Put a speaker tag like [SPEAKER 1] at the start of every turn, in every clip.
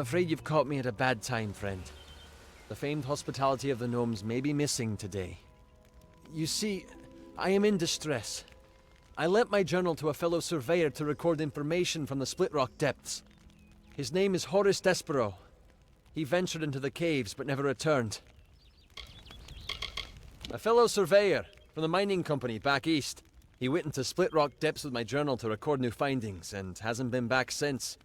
[SPEAKER 1] afraid you've caught me at a bad time, friend. The famed hospitality of the gnomes may be missing today. You see, I am in distress. I lent my journal to a fellow surveyor to record information from the Split Rock depths. His name is Horace Despero. He ventured into the caves but never returned. A fellow surveyor from the mining company back east. He went into Split Rock depths with my journal to record new findings and hasn't been back since.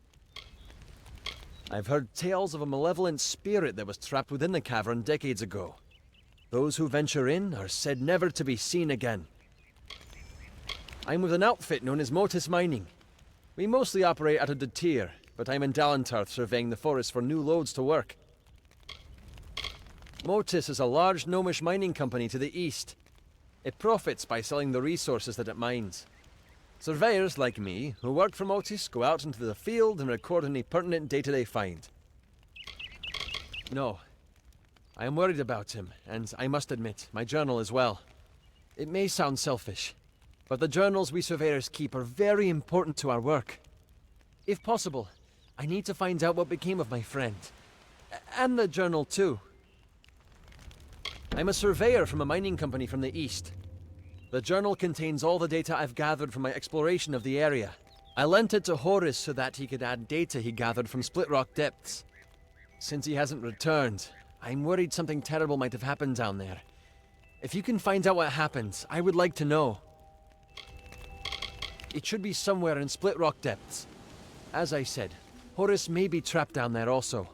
[SPEAKER 1] I've heard tales of a malevolent spirit that was trapped within the cavern decades ago. Those who venture in are said never to be seen again. I'm with an outfit known as Motus Mining. We mostly operate out of Detir, but I'm in Dalentarth surveying the forest for new loads to work. Motus is a large gnomish mining company to the east. It profits by selling the resources that it mines. Surveyors like me, who work for Motus, go out into the field and record any pertinent data they find. No. I am worried about him, and I must admit, my journal as well. It may sound selfish, but the journals we surveyors keep are very important to our work. If possible, I need to find out what became of my friend. And the journal too. I'm a surveyor from a mining company from the east. The journal contains all the data I've gathered from my exploration of the area. I lent it to Horace so that he could add data he gathered from Split Rock depths. Since he hasn't returned, I'm worried something terrible might have happened down there. If you can find out what happened, I would like to know. It should be somewhere in Split Rock depths. As I said, Horace may be trapped down there also.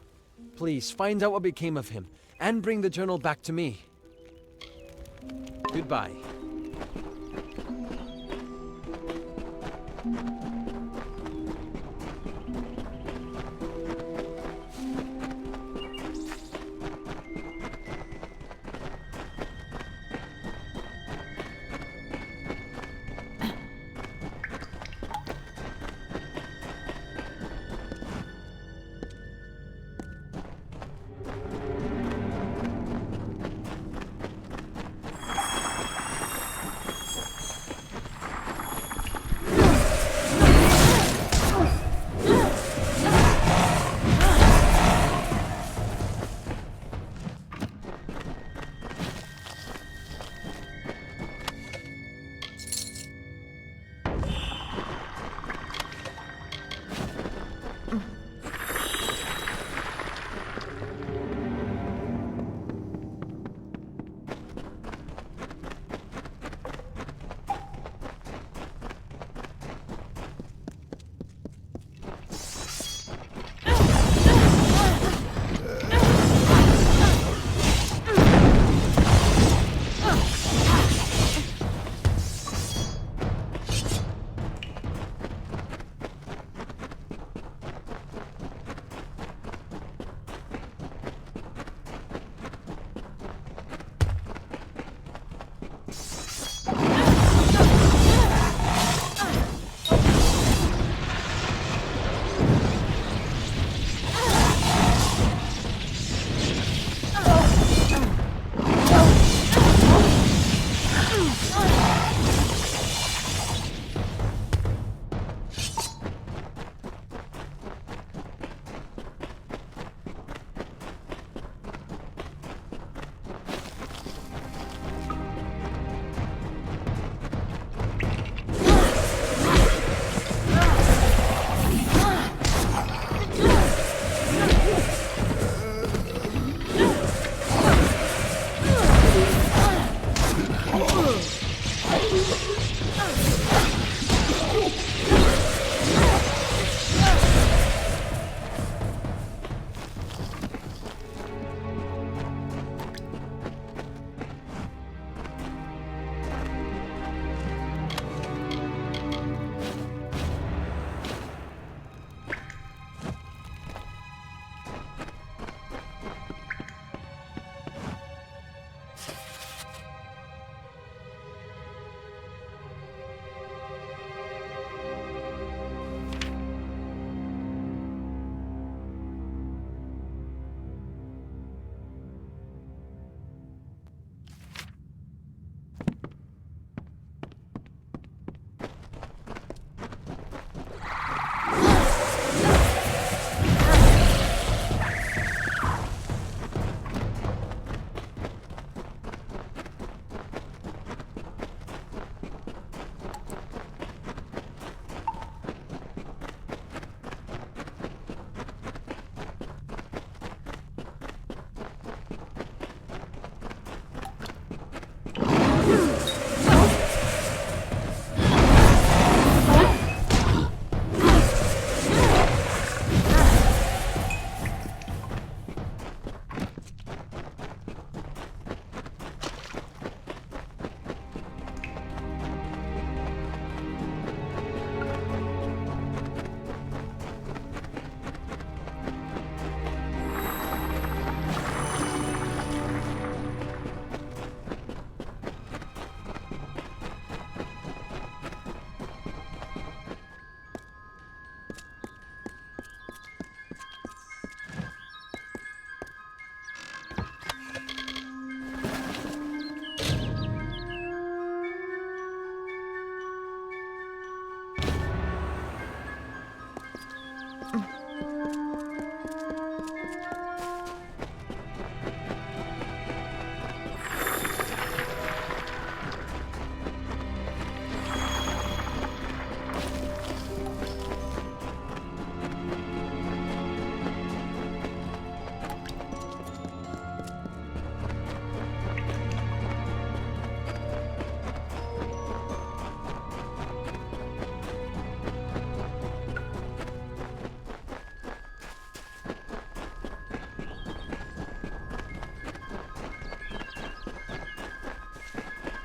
[SPEAKER 1] Please, find out what became of him, and bring the journal back to me. Goodbye.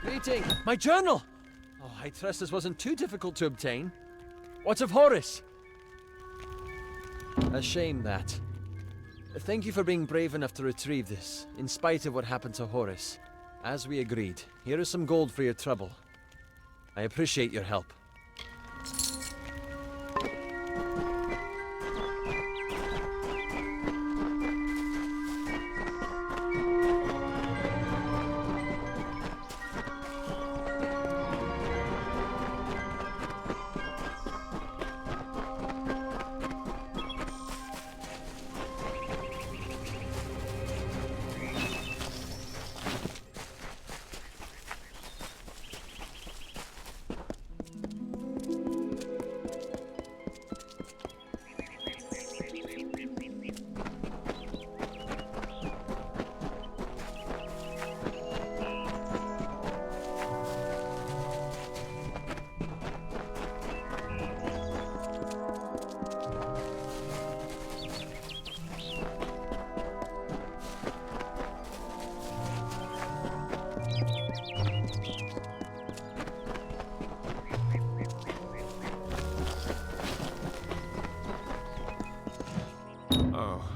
[SPEAKER 1] Greeting! My journal! Oh, I trust this wasn't too difficult to obtain. What of Horace? A shame that. Thank you for being brave enough to retrieve this, in spite of what happened to Horace. As we agreed, here is some gold for your trouble. I appreciate your help.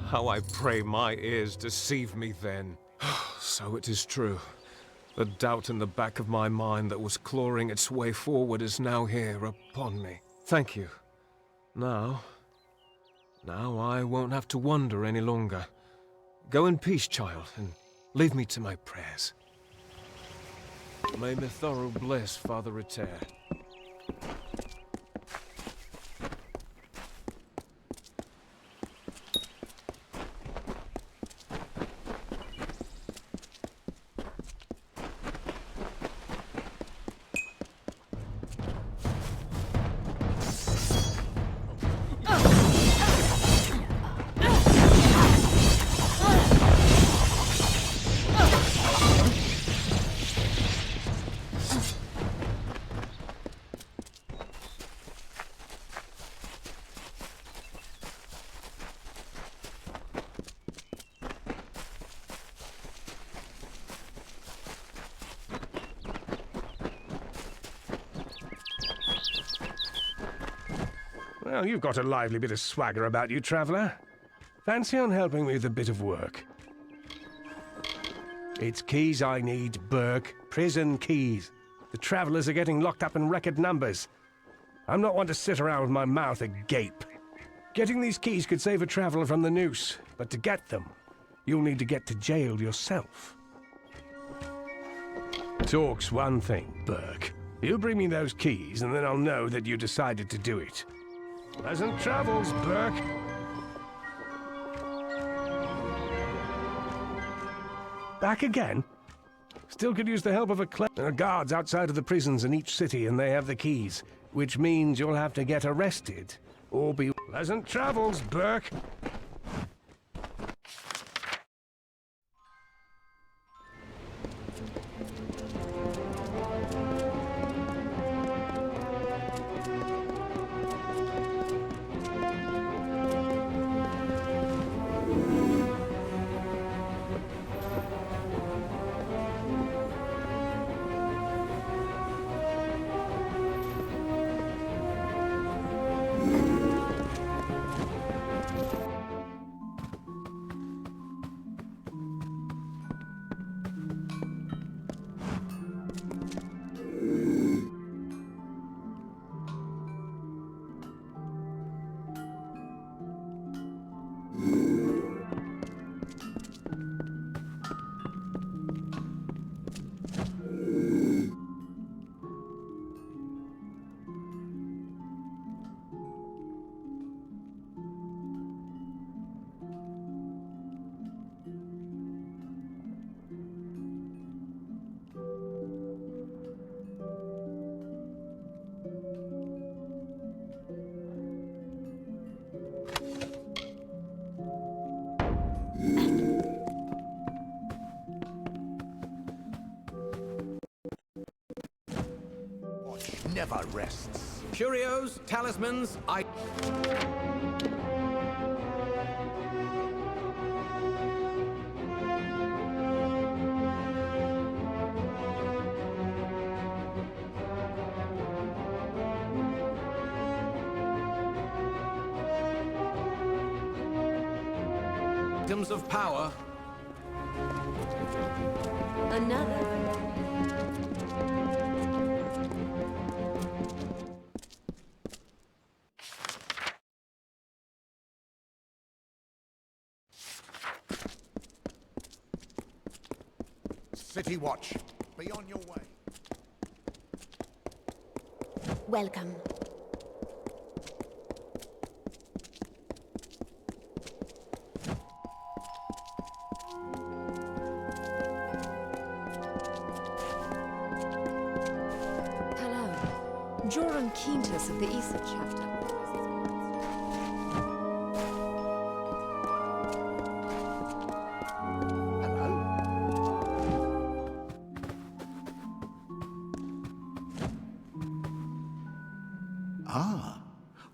[SPEAKER 2] How I pray my ears deceive me then. So it is true. The doubt in the back of my mind that was clawing its way forward is now here upon me. Thank you. Now I won't have to wonder any longer. Go in peace, child, and leave me to my prayers. May Mithoro bless Father Ritter.
[SPEAKER 3] Well, you've got a lively bit of swagger about you, traveller. Fancy on helping me with a bit of work? It's keys I need, Burke. Prison keys. The travellers are getting locked up in record numbers. I'm not one to sit around with my mouth agape. Getting these keys could save a traveller from the noose, but to get them, you'll need to get to jail yourself. Talk's one thing, Burke. You bring me those keys, and then I'll know that you decided to do it. Pleasant travels, Burke. Back again? Still could use the help of There are guards outside of the prisons in each city, and they have the keys, which means you'll have to get arrested, or be... Pleasant travels, Burke.
[SPEAKER 4] Never rests. Curios, talismans, items of power.
[SPEAKER 5] Another.
[SPEAKER 6] City Watch, be on your way.
[SPEAKER 5] Welcome. Hello. Joran Quintus of the Issa chapter.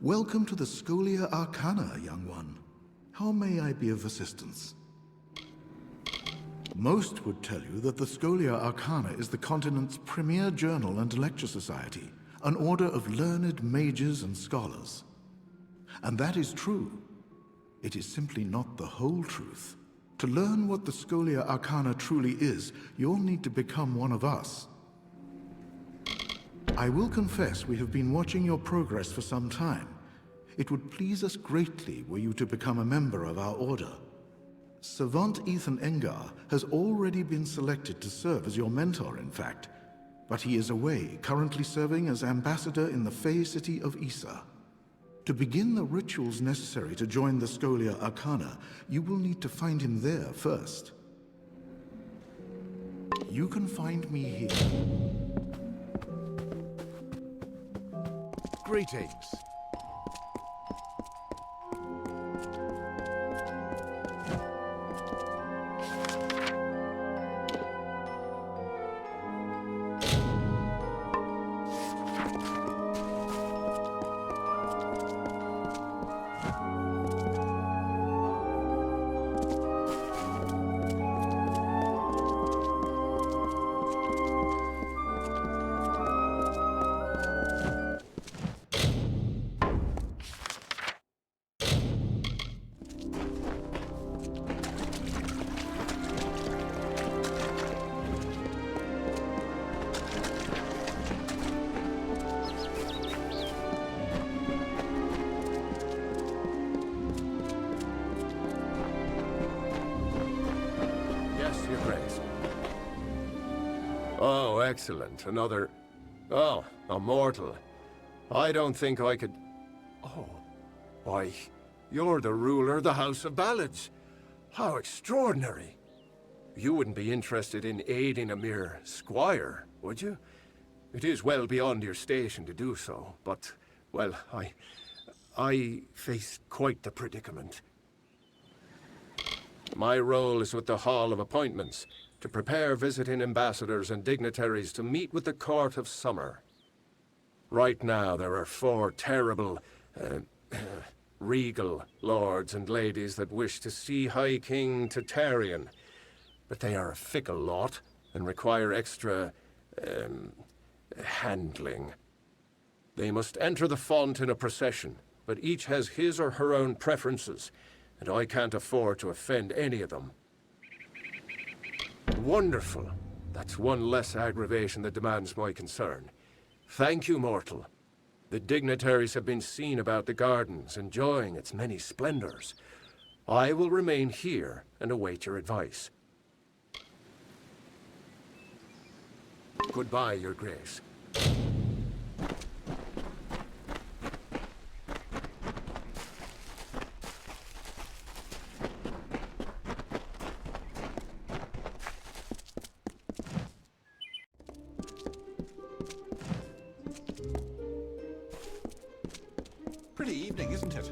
[SPEAKER 7] Welcome to the Scholia Arcana, young one. How may I be of assistance? Most would tell you that the Scholia Arcana is the continent's premier journal and lecture society, an order of learned mages and scholars. And that is true. It is simply not the whole truth. To learn what the Scholia Arcana truly is, you'll need to become one of us. I will confess we have been watching your progress for some time. It would please us greatly were you to become a member of our order. Savant Ethan Engar has already been selected to serve as your mentor, in fact. But he is away, currently serving as ambassador in the Fey city of Issa. To begin the rituals necessary to join the Scholia Arcana, you will need to find him there first. You can find me here.
[SPEAKER 6] Greetings.
[SPEAKER 2] Oh, excellent. Another... Oh, a mortal. I don't think I could... Oh, why, you're the ruler of the House of Ballads. How extraordinary. You wouldn't be interested in aiding a mere squire, would you? It is well beyond your station to do so, but, well, I face quite the predicament. My role is with the Hall of Appointments, to prepare visiting ambassadors and dignitaries to meet with the Court of Summer. Right now, there are 4 terrible, regal lords and ladies that wish to see High King Tatarian, but they are a fickle lot and require extra, handling. They must enter the font in a procession, but each has his or her own preferences, and I can't afford to offend any of them. Wonderful. That's one less aggravation that demands my concern. Thank you, mortal. The dignitaries have been seen about the gardens, enjoying its many splendors. I will remain here and await your advice. Goodbye, Your Grace.
[SPEAKER 6] Pretty evening, isn't it?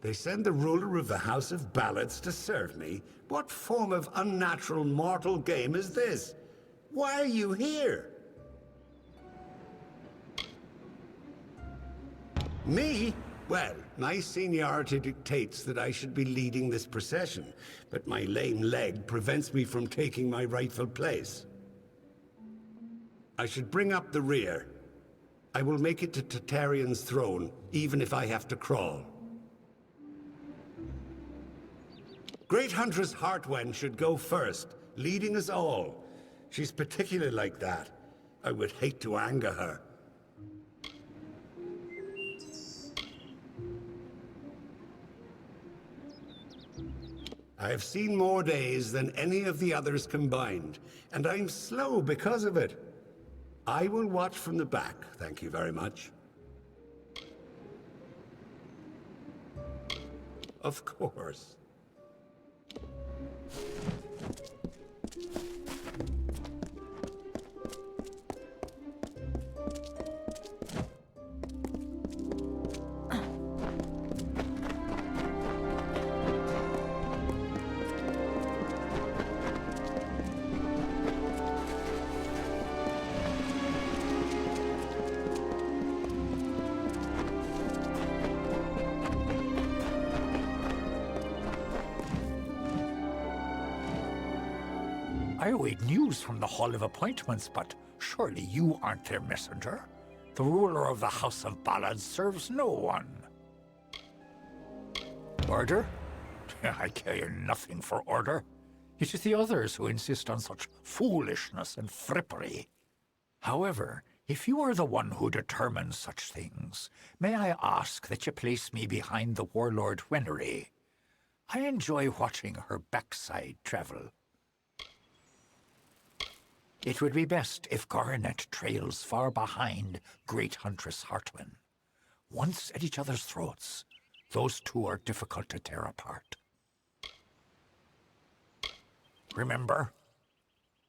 [SPEAKER 8] They send the ruler of the House of Ballads to serve me? What form of unnatural mortal game is this? Why are you here? Me? Well, my seniority dictates that I should be leading this procession, but my lame leg prevents me from taking my rightful place. I should bring up the rear. I will make it to Tatarian's throne, even if I have to crawl. Great Huntress Heartwen should go first, leading us all. She's particularly like that. I would hate to anger her. I have seen more days than any of the others combined, and I'm slow because of it. I will watch from the back, thank you very much. Of course.
[SPEAKER 9] I await news from the Hall of Appointments, but surely you aren't their messenger. The ruler of the House of Ballads serves no one. Order? I care nothing for order. It is the others who insist on such foolishness and frippery. However, if you are the one who determines such things, may I ask that you place me behind the warlord Wenery? I enjoy watching her backside travel. It would be best if Garnet trails far behind Great Huntress Heartwen. Once at each other's throats, those two are difficult to tear apart. Remember?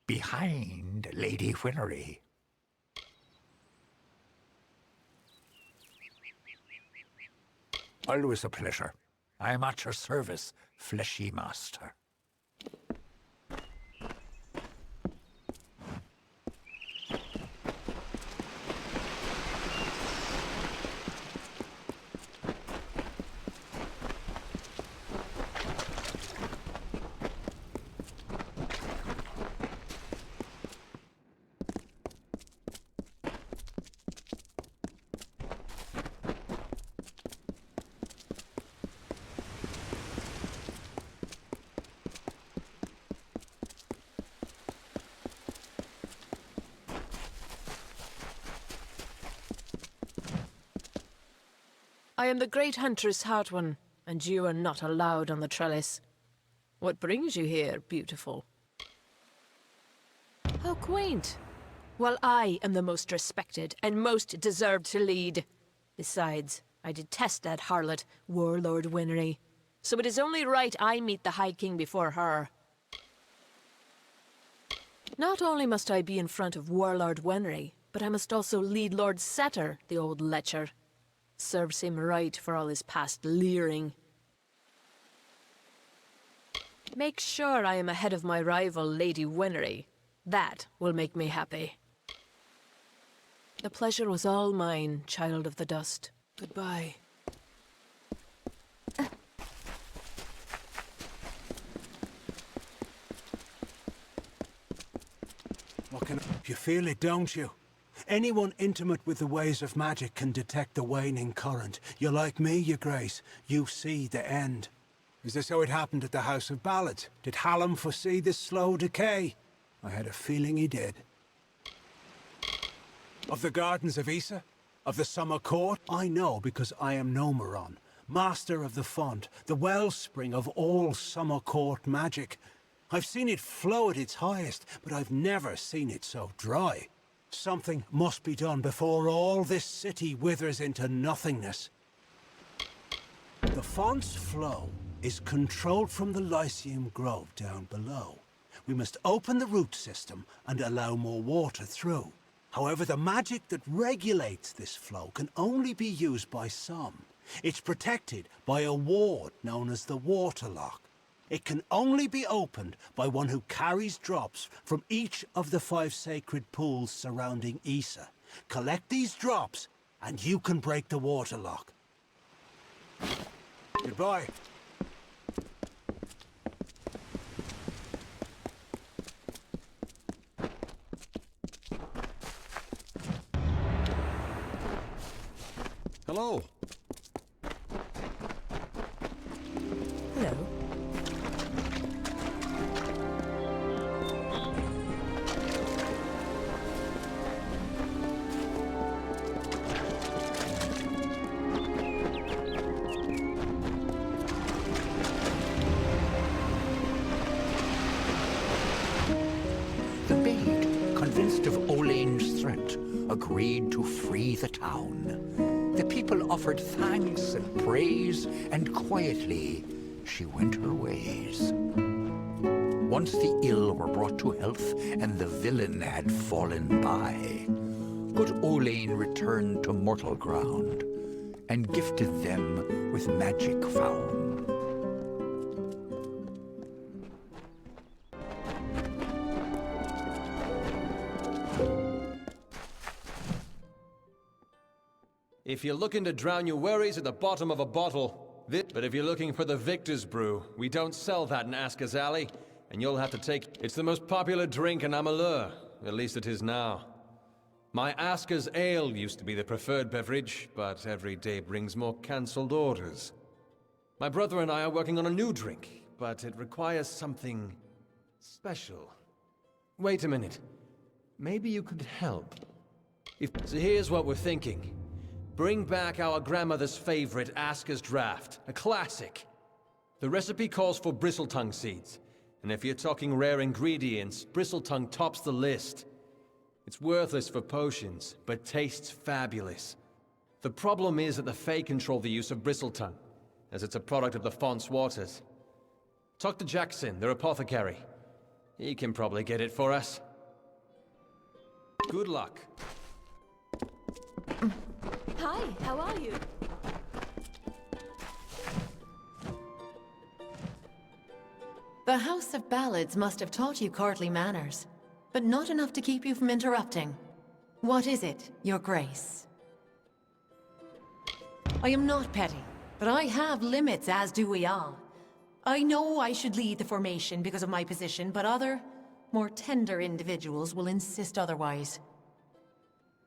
[SPEAKER 9] Behind Lady Wenery. Always a pleasure. I am at your service, fleshy master.
[SPEAKER 5] I am the Great Huntress Heartwen, and you are not allowed on the trellis. What brings you here, beautiful? How quaint. Well, I am the most respected and most deserved to lead. Besides, I detest that harlot, Warlord Wenery. So it is only right I meet the High King before her. Not only must I be in front of Warlord Wenery, but I must also lead Lord Setter, the old lecher. Serves him right for all his past leering. Make sure I am ahead of my rival, Lady Wenery. That will make me happy. The pleasure was all mine, child of the dust. Goodbye.
[SPEAKER 10] You feel it, don't you? Anyone intimate with the ways of magic can detect the waning current. You're like me, your grace. You see the end. Is this how it happened at the House of Ballads? Did Hallam foresee this slow decay? I had a feeling he did. Of the Gardens of Issa? Of the Summer Court? I know because I am Nomeron, master of the font, the wellspring of all Summer Court magic. I've seen it flow at its highest, but I've never seen it so dry. Something must be done before all this city withers into nothingness. The font's flow is controlled from the Lyceum Grove down below. We must open the root system and allow more water through. However, the magic that regulates this flow can only be used by some. It's protected by a ward known as the Waterlock. It can only be opened by one who carries drops from each of the 5 sacred pools surrounding Issa. Collect these drops, and you can break the waterlock. Goodbye.
[SPEAKER 1] Hello.
[SPEAKER 5] Hello.
[SPEAKER 9] convinced of Olane's threat, agreed to free the town. The people offered thanks and praise, and quietly she went her ways. Once the ill were brought to health, and the villain had fallen by, good Olane returned to mortal ground, and gifted them with magic found.
[SPEAKER 1] If you're looking to drown your worries at the bottom of a bottle, but if you're looking for the Victor's Brew, we don't sell that in Asker's Alley, and you'll have to take... It's the most popular drink in Amalur, at least it is now. My Asker's Ale used to be the preferred beverage, but every day brings more cancelled orders. My brother and I are working on a new drink, but it requires something... special. Wait a minute. Maybe you could help. So here's what we're thinking. Bring back our grandmother's favorite Asker's Draft, a classic. The recipe calls for bristletongue seeds, and if you're talking rare ingredients, bristletongue tops the list. It's worthless for potions, but tastes fabulous. The problem is that the Fae control the use of bristletongue, as it's a product of the Font's waters. Talk to Jackson, their apothecary. He can probably get it for us. Good luck.
[SPEAKER 5] Hi, how are you?
[SPEAKER 11] The House of Ballads must have taught you courtly manners, but not enough to keep you from interrupting. What is it, Your Grace? I am not petty, but I have limits, as do we all. I know I should lead the formation because of my position, but other, more tender individuals will insist otherwise.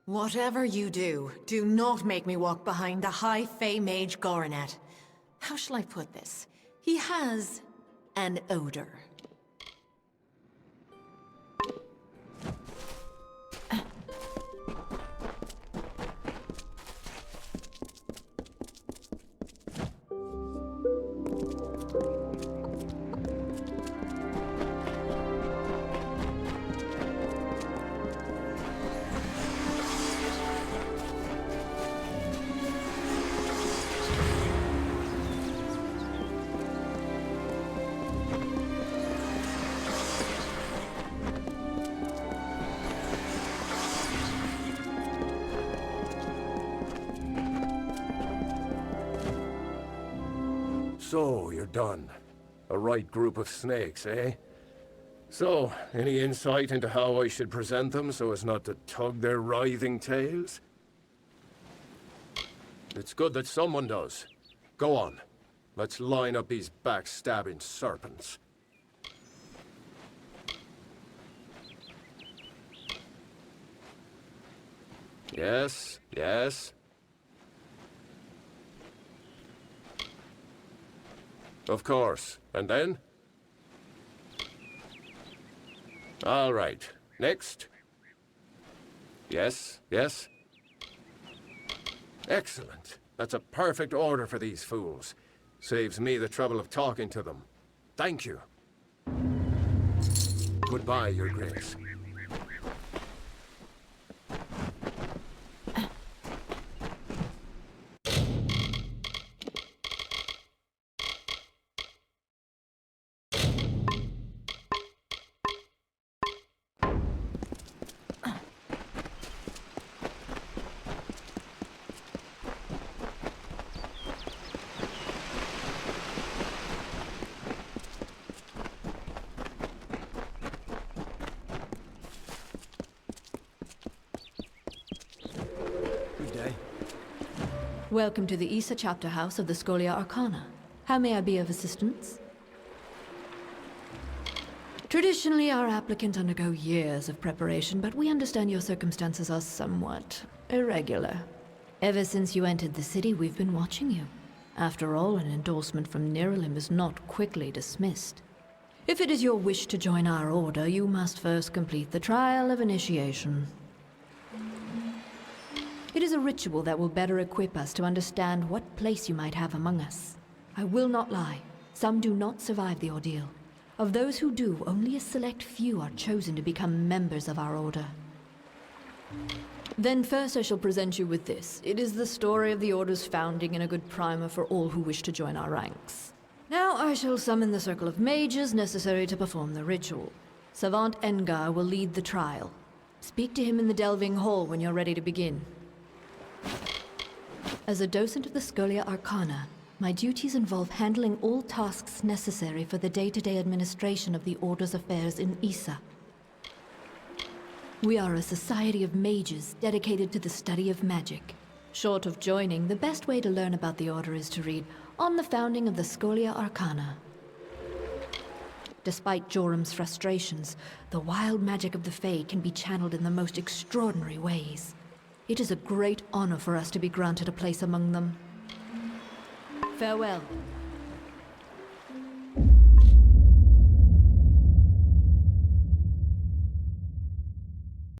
[SPEAKER 11] Whatever you do, do not make me walk behind the High Fae Mage Goronet. How shall I put this? He has an odor.
[SPEAKER 2] So, you're done. A right group of snakes, eh? So, any insight into how I should present them so as not to tug their writhing tails? It's good that someone does. Go on. Let's line up these backstabbing serpents. Yes, yes. Of course. And then? All right. Next. Yes, yes. Excellent. That's a perfect order for these fools. Saves me the trouble of talking to them. Thank you. Goodbye, Your Grace.
[SPEAKER 11] Welcome to the Issa Chapter House of the Scholia Arcana. How may I be of assistance? Traditionally, our applicants undergo years of preparation, but we understand your circumstances are somewhat irregular. Ever since you entered the city, we've been watching you. After all, an endorsement from Niralim is not quickly dismissed. If it is your wish to join our order, you must first complete the trial of initiation. It is a ritual that will better equip us to understand what place you might have among us. I will not lie. Some do not survive the ordeal. Of those who do, only a select few are chosen to become members of our order.
[SPEAKER 12] Then first I shall present you with this. It is the story of the Order's founding and a good primer for all who wish to join our ranks. Now I shall summon the circle of mages necessary to perform the ritual. Savant Engar will lead the trial. Speak to him in the Delving Hall when you're ready to begin. As a docent of the Scholia Arcana, my duties involve handling all tasks necessary for the day-to-day administration of the Order's affairs in Issa. We are a society of mages dedicated to the study of magic. Short of joining, the best way to learn about the Order is to read On the Founding of the Scholia Arcana. Despite Jorum's frustrations, the wild magic of the Fae can be channeled in the most extraordinary ways. It is a great honor for us to be granted a place among them. Farewell.